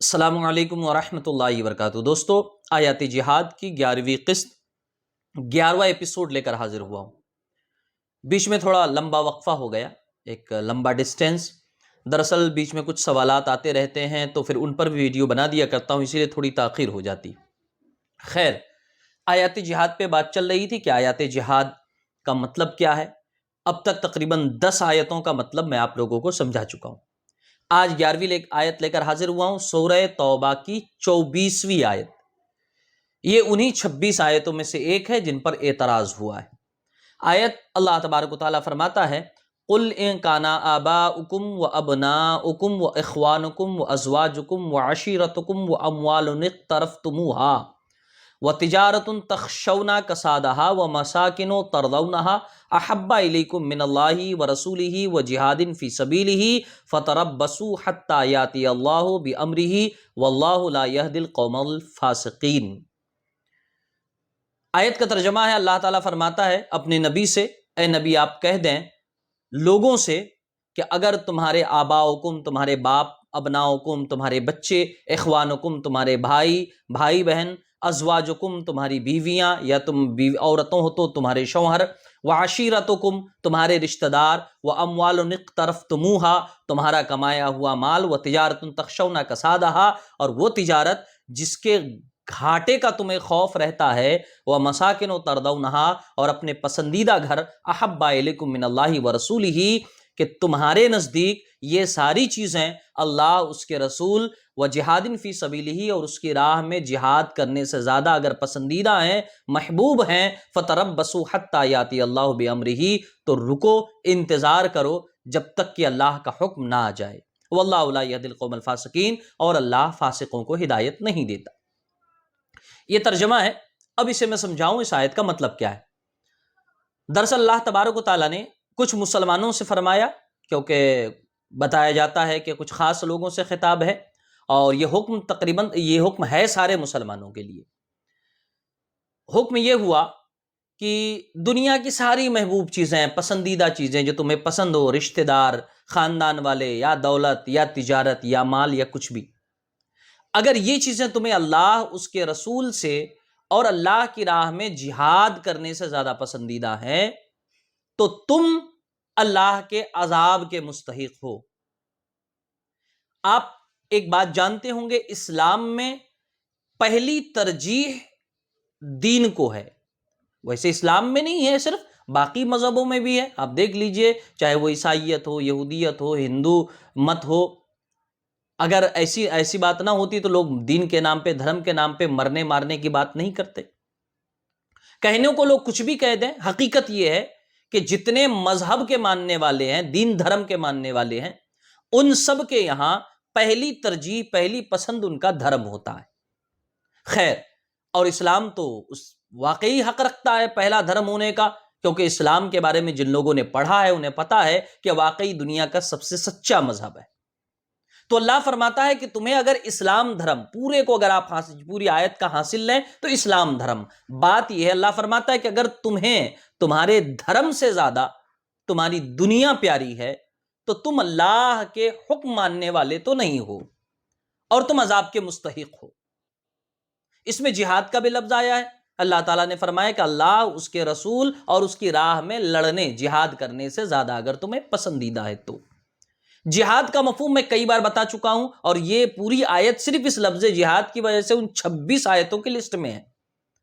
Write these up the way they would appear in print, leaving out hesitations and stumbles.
السلام علیکم ورحمۃ اللہ وبرکاتہ۔ دوستو، آیات جہاد کی 11ویں قسط 11واں ایپیسوڈ لے کر حاضر ہوا ہوں۔ بیچ میں تھوڑا لمبا وقفہ ہو گیا، ایک لمبا ڈسٹینس۔ دراصل بیچ میں کچھ سوالات آتے رہتے ہیں تو پھر ان پر بھی ویڈیو بنا دیا کرتا ہوں، اسی لیے تھوڑی تاخیر ہو جاتی۔ خیر، آیات جہاد پہ بات چل رہی تھی کہ آیات جہاد کا مطلب کیا ہے۔ اب تک تقریباً 10 آیتوں کا مطلب میں آپ لوگوں کو سمجھا چکا ہوں۔ آج 11ویں آیت لے کر حاضر ہوا ہوں، سورہ توبہ کی 24ویں آیت۔ یہ انہی 26 آیتوں میں سے ایک ہے جن پر اعتراض ہوا ہے۔ آیت اللہ تبارک و تعالیٰ فرماتا ہے، قُلْ إِن كَانَ آبَاؤُكُمْ وَأَبْنَاؤُكُمْ وَإِخْوَانُكُمْ وَأَزْوَاجُكُمْ وَعَشِيرَتُكُمْ وَأَمْوَالٌ اقْتَرَفْتُمُوهَا وَتِجَارَةٌ تَخْشَوْنَ كَسَادَهَا وَمَسَاكِنُ تَرْضَوْنَهَا أَحَبَّ إِلَيْكُم مِّنَ اللَّهِ وَرَسُولِهِ وَجِهَادٍ فِي سَبِيلِهِ فَتَرَبَّصُوا حَتَّىٰ يَأْتِيَ اللَّهُ بِأَمْرِهِ وَاللَّهُ لَا يَهْدِي الْقَوْمَ الْفَاسِقِينَ۔ آیت کا ترجمہ ہے، اللہ تعالیٰ فرماتا ہے اپنے نبی سے، اے نبی آپ کہہ دیں لوگوں سے کہ اگر تمہارے آباؤکم تمہارے باپ، ابناؤکم تمہارے بچے، اخوانکم تمہارے بھائی بہن، ازواجکم تمہاری بیویاں یا تم عورتوں ہو تو تمہارے شوہر، وعشیرتکم تمہارے رشتہ دار، واموال اقترفتموها تمہارا کمایا ہوا مال، وتجارت تخشون کسادہا اور وہ تجارت جس کے گھاٹے کا تمہیں خوف رہتا ہے، ومساکن ترضونہا اور اپنے پسندیدہ گھر، احب الیکم من اللہ ورسولہ کہ تمہارے نزدیک یہ ساری چیزیں اللہ، اس کے رسول، وجہاد فی سبیلہ اور اس کی راہ میں جہاد کرنے سے زیادہ اگر پسندیدہ ہیں، محبوب ہیں، فتربصوا حتی یاتی اللہ بامرہ تو رکو، انتظار کرو جب تک کہ اللہ کا حکم نہ آ جائے۔ واللہ لا یہدی القوم الفاسقین اور اللہ فاسقوں کو ہدایت نہیں دیتا۔ یہ ترجمہ ہے۔ اب اسے میں سمجھاؤں اس آیت کا مطلب کیا ہے۔ دراصل اللہ تبارک و تعالیٰ نے کچھ مسلمانوں سے فرمایا، کیونکہ بتایا جاتا ہے کہ کچھ خاص لوگوں سے خطاب ہے، اور یہ حکم ہے سارے مسلمانوں کے لیے۔ حکم یہ ہوا کہ دنیا کی ساری محبوب چیزیں، پسندیدہ چیزیں جو تمہیں پسند ہو، رشتہ دار، خاندان والے، یا دولت یا تجارت یا مال یا کچھ بھی، اگر یہ چیزیں تمہیں اللہ، اس کے رسول سے اور اللہ کی راہ میں جہاد کرنے سے زیادہ پسندیدہ ہیں تو تم اللہ کے عذاب کے مستحق ہو۔ آپ ایک بات جانتے ہوں گے، اسلام میں پہلی ترجیح دین کو ہے۔ ویسے اسلام میں نہیں ہے صرف، باقی مذہبوں میں بھی ہے۔ آپ دیکھ لیجئے، چاہے وہ عیسائیت ہو، یہودیت ہو، ہندو مت ہو، اگر ایسی بات نہ ہوتی تو لوگ دین کے نام پہ، دھرم کے نام پہ مرنے مارنے کی بات نہیں کرتے۔ کہنے کو لوگ کچھ بھی کہہ دیں، حقیقت یہ ہے کہ جتنے مذہب کے ماننے والے ہیں، دین دھرم کے ماننے والے ہیں، ان سب کے یہاں پہلی ترجیح، پہلی پسند ان کا دھرم ہوتا ہے۔ خیر، اور اسلام تو واقعی حق رکھتا ہے پہلا دھرم ہونے کا، کیونکہ اسلام کے بارے میں جن لوگوں نے پڑھا ہے انہیں پتا ہے کہ واقعی دنیا کا سب سے سچا مذہب ہے۔ تو اللہ فرماتا ہے کہ تمہیں اگر اسلام دھرم پورے کو اگر آپ پوری آیت کا حاصل لیں تو اسلام دھرم، بات یہ ہے اللہ فرماتا ہے کہ اگر تمہیں تمہارے دھرم سے زیادہ تمہاری دنیا پیاری ہے تو تم اللہ کے حکم ماننے والے تو نہیں ہو اور تم عذاب کے مستحق ہو۔ اس میں جہاد کا بھی لفظ آیا ہے۔ اللہ تعالیٰ نے فرمایا کہ اللہ، اس کے رسول اور اس کی راہ میں لڑنے، جہاد کرنے سے زیادہ اگر تمہیں پسندیدہ ہے تو۔ جہاد کا مفہوم میں کئی بار بتا چکا ہوں، اور یہ پوری آیت صرف اس لفظ جہاد کی وجہ سے ان 26 آیتوں کی لسٹ میں ہے۔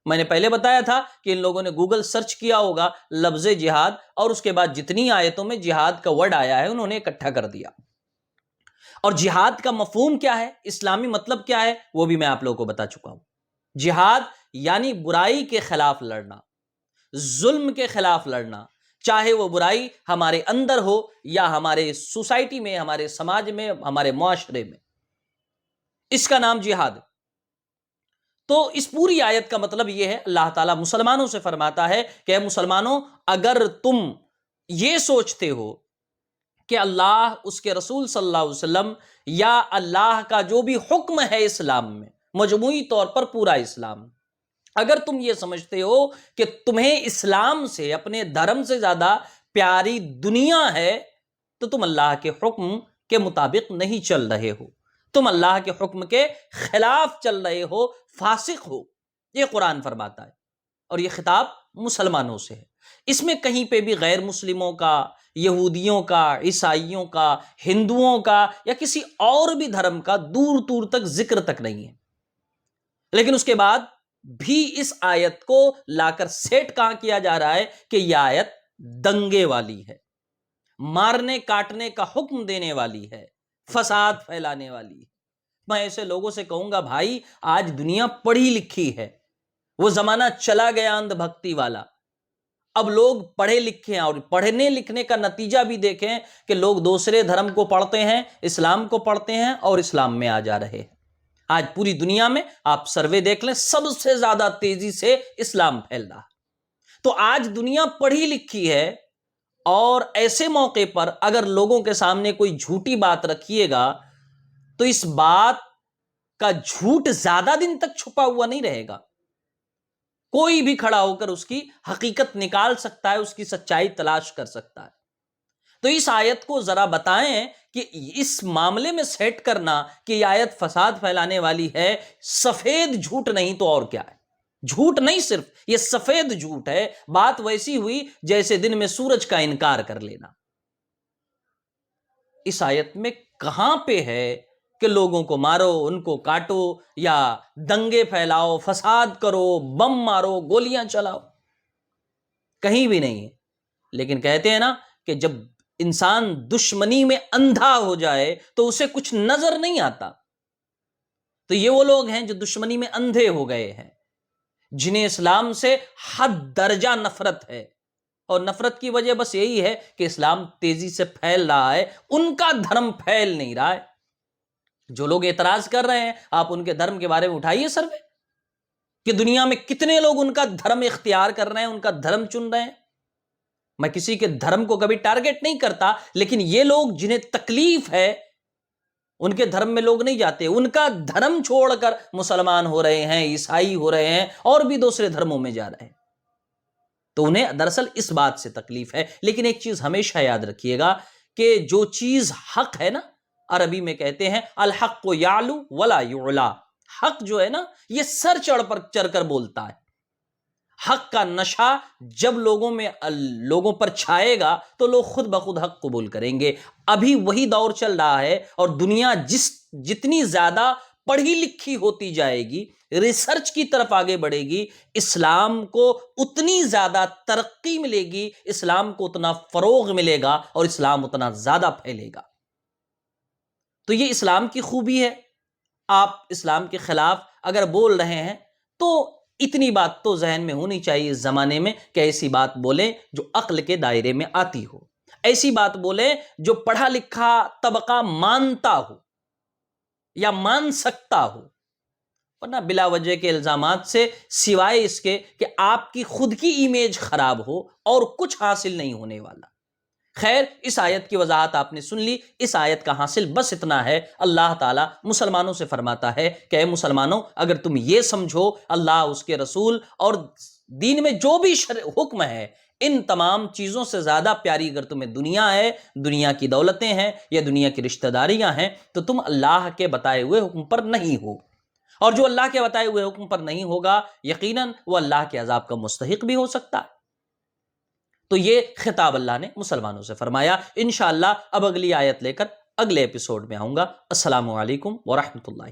میں نے پہلے بتایا تھا کہ ان لوگوں نے گوگل سرچ کیا ہوگا لفظ جہاد، اور اس کے بعد جتنی آیتوں میں جہاد کا ورڈ آیا ہے انہوں نے اکٹھا کر دیا۔ اور جہاد کا مفہوم کیا ہے، اسلامی مطلب کیا ہے، وہ بھی میں آپ لوگوں کو بتا چکا ہوں۔ جہاد یعنی برائی کے خلاف لڑنا، ظلم کے خلاف لڑنا، چاہے وہ برائی ہمارے اندر ہو یا ہمارے سوسائٹی میں، ہمارے سماج میں، ہمارے معاشرے میں، اس کا نام جہاد۔ تو اس پوری آیت کا مطلب یہ ہے، اللہ تعالیٰ مسلمانوں سے فرماتا ہے کہ اے مسلمانوں، اگر تم یہ سوچتے ہو کہ اللہ، اس کے رسول صلی اللہ علیہ وسلم یا اللہ کا جو بھی حکم ہے اسلام میں، مجموعی طور پر پورا اسلام، اگر تم یہ سمجھتے ہو کہ تمہیں اسلام سے، اپنے دھرم سے زیادہ پیاری دنیا ہے، تو تم اللہ کے حکم کے مطابق نہیں چل رہے ہو۔ تم اللہ کے حکم کے خلاف چل رہے ہو، فاسق ہو، یہ قرآن فرماتا ہے، اور یہ خطاب مسلمانوں سے ہے۔ اس میں کہیں پہ بھی غیر مسلموں کا، یہودیوں کا، عیسائیوں کا، ہندوؤں کا یا کسی اور بھی دھرم کا دور دور تک ذکر تک نہیں ہے۔ لیکن اس کے بعد بھی اس آیت کو لا کر سیٹ کہاں کیا جا رہا ہے کہ یہ آیت دنگے والی ہے، مارنے کاٹنے کا حکم دینے والی ہے، فساد پھیلانے والی ہے۔ میں ایسے لوگوں سے کہوں گا بھائی آج دنیا پڑھی لکھی ہے، وہ زمانہ چلا گیا اندھ بھکتی والا۔ اب لوگ پڑھے لکھے ہیں، اور پڑھنے لکھنے کا نتیجہ بھی دیکھیں کہ لوگ دوسرے دھرم کو پڑھتے ہیں، اسلام کو پڑھتے ہیں اور اسلام میں آ جا رہے ہیں۔ آج پوری دنیا میں آپ سروے دیکھ لیں، سب سے زیادہ تیزی سے اسلام پھیل رہا۔ تو آج دنیا پڑھی لکھی ہے، اور ایسے موقع پر اگر لوگوں کے سامنے کوئی جھوٹی بات رکھیے گا تو اس بات کا جھوٹ زیادہ دن تک چھپا ہوا نہیں رہے گا، کوئی بھی کھڑا ہو کر اس کی حقیقت نکال سکتا ہے، اس کی سچائی تلاش کر سکتا ہے۔ تو اس آیت کو ذرا بتائیں کہ اس معاملے میں سیٹ کرنا کہ یہ آیت فساد پھیلانے والی ہے، سفید جھوٹ نہیں تو اور کیا ہے؟ جھوٹ نہیں، صرف یہ سفید جھوٹ ہے۔ بات ویسی ہوئی جیسے دن میں سورج کا انکار کر لینا۔ اس آیت میں کہاں پہ ہے کہ لوگوں کو مارو، ان کو کاٹو، یا دنگے پھیلاؤ، فساد کرو، بم مارو، گولیاں چلاؤ؟ کہیں بھی نہیں ہے۔ لیکن کہتے ہیں نا کہ جب انسان دشمنی میں اندھا ہو جائے تو اسے کچھ نظر نہیں آتا۔ تو یہ وہ لوگ ہیں جو دشمنی میں اندھے ہو گئے ہیں، جنہیں اسلام سے حد درجہ نفرت ہے، اور نفرت کی وجہ بس یہی ہے کہ اسلام تیزی سے پھیل رہا ہے، ان کا دھرم پھیل نہیں رہا ہے۔ جو لوگ اعتراض کر رہے ہیں، آپ ان کے دھرم کے بارے میں اٹھائیے سروے کہ دنیا میں کتنے لوگ ان کا دھرم اختیار کر رہے ہیں، ان کا دھرم چن رہے ہیں۔ میں کسی کے دھرم کو کبھی ٹارگٹ نہیں کرتا، لیکن یہ لوگ جنہیں تکلیف ہے ان کے دھرم میں لوگ نہیں جاتے، ان کا دھرم چھوڑ کر مسلمان ہو رہے ہیں، عیسائی ہو رہے ہیں، اور بھی دوسرے دھرموں میں جا رہے ہیں۔ تو انہیں دراصل اس بات سے تکلیف ہے۔ لیکن ایک چیز ہمیشہ یاد رکھیے گا کہ جو چیز حق ہے نا، عربی میں کہتے ہیں الحق یعلو ولا یعلا، حق جو ہے نا یہ سر چڑھ کر بولتا ہے۔ حق کا نشہ جب لوگوں پر چھائے گا تو لوگ خود بخود حق قبول کریں گے۔ ابھی وہی دور چل رہا ہے، اور دنیا جتنی زیادہ پڑھی لکھی ہوتی جائے گی، ریسرچ کی طرف آگے بڑھے گی، اسلام کو اتنی زیادہ ترقی ملے گی، اسلام کو اتنا فروغ ملے گا، اور اسلام اتنا زیادہ پھیلے گا۔ تو یہ اسلام کی خوبی ہے۔ آپ اسلام کے خلاف اگر بول رہے ہیں تو اتنی بات تو ذہن میں ہونی چاہیے اس زمانے میں کہ ایسی بات بولیں جو عقل کے دائرے میں آتی ہو، ایسی بات بولیں جو پڑھا لکھا طبقہ مانتا ہو یا مان سکتا ہو، ورنہ بلا وجہ کے الزامات سے سوائے اس کے کہ آپ کی خود کی امیج خراب ہو اور کچھ حاصل نہیں ہونے والا۔ خیر، اس آیت کی وضاحت آپ نے سن لی۔ اس آیت کا حاصل بس اتنا ہے، اللہ تعالیٰ مسلمانوں سے فرماتا ہے کہ اے مسلمانوں، اگر تم یہ سمجھو اللہ، اس کے رسول اور دین میں جو بھی حکم ہے، ان تمام چیزوں سے زیادہ پیاری اگر تمہیں دنیا ہے، دنیا کی دولتیں ہیں یا دنیا کی رشتہ داریاں ہیں، تو تم اللہ کے بتائے ہوئے حکم پر نہیں ہو، اور جو اللہ کے بتائے ہوئے حکم پر نہیں ہوگا یقیناً وہ اللہ کے عذاب کا مستحق بھی ہو سکتا ہے۔ تو یہ خطاب اللہ نے مسلمانوں سے فرمایا۔ انشاءاللہ اب اگلی آیت لے کر اگلے ایپیسوڈ میں آؤں گا۔ السلام علیکم ورحمۃ اللہ۔